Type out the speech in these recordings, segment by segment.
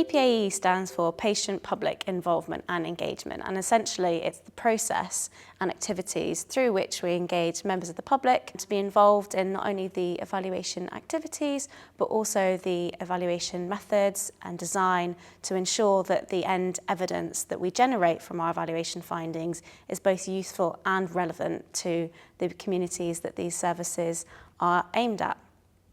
PPIE stands for Patient Public Involvement and Engagement, and essentially it's the process and activities through which we engage members of the public to be involved in not only the evaluation activities but also the evaluation methods and design to ensure that the end evidence that we generate from our evaluation findings is both useful and relevant to the communities that these services are aimed at.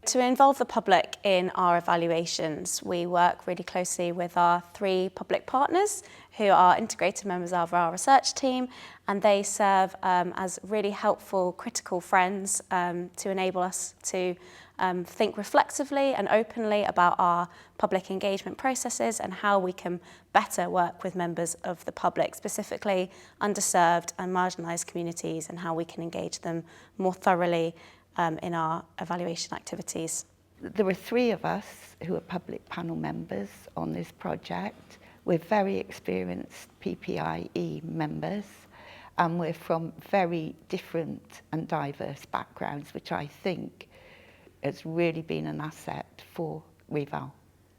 To involve the public in our evaluations, we work really closely with our 3 public partners who are integrated members of our research team, and they serve as really helpful, critical friends to enable us to think reflectively and openly about our public engagement processes and how we can better work with members of the public, specifically underserved and marginalised communities, and how we can engage them more thoroughly in our evaluation activities. There were 3 of us who are public panel members on this project. We're very experienced PPIE members, and we're from very different and diverse backgrounds, which I think has really been an asset for REVAL.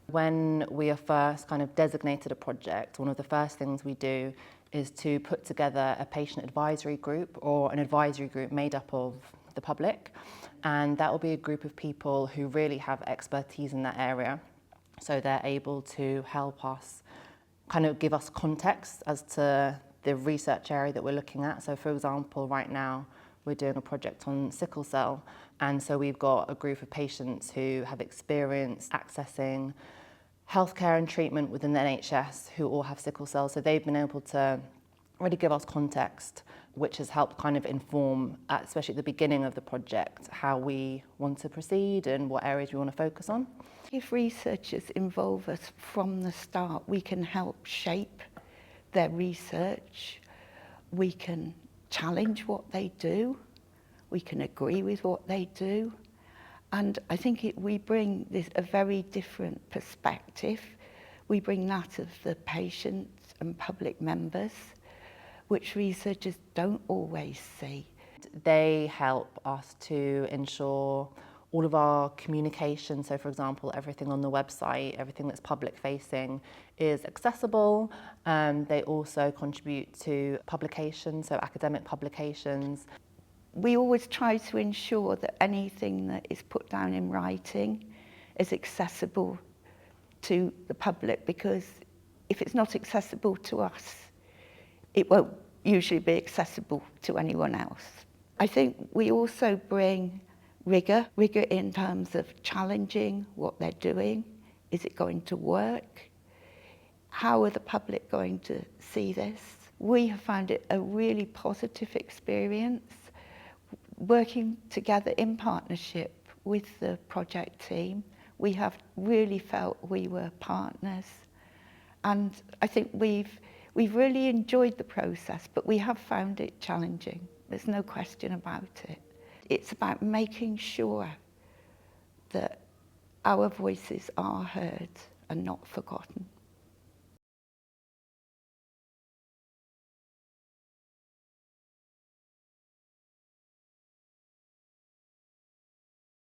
When we are first kind of designated a project, one of the first things we do is to put together a patient advisory group, or an advisory group made up of the public, and that will be a group of people who really have expertise in that area, so they're able to help us kind of give us context as to the research area that we're looking at. So for example, right now we're doing a project on sickle cell, and so we've got a group of patients who have experience accessing healthcare and treatment within the NHS who all have sickle cell, so they've been able to really give us context, which has helped kind of inform, especially at the beginning of the project, how we want to proceed and what areas we want to focus on. If researchers involve us from the start, we can help shape their research, we can challenge what they do, we can agree with what they do, and I think we bring a very different perspective. We bring that of the patients and public members, which researchers don't always see. They help us to ensure all of our communication, so for example, everything on the website, everything that's public facing is accessible. They also contribute to publications, so academic publications. We always try to ensure that anything that is put down in writing is accessible to the public, because if it's not accessible to us, it won't usually be accessible to anyone else. I think we also bring rigour in terms of challenging what they're doing. Is it going to work? How are the public going to see this? We have found it a really positive experience working together in partnership with the project team. We have really felt we were partners, and I think we've really enjoyed the process, but we have found it challenging. There's no question about it. It's about making sure that our voices are heard and not forgotten.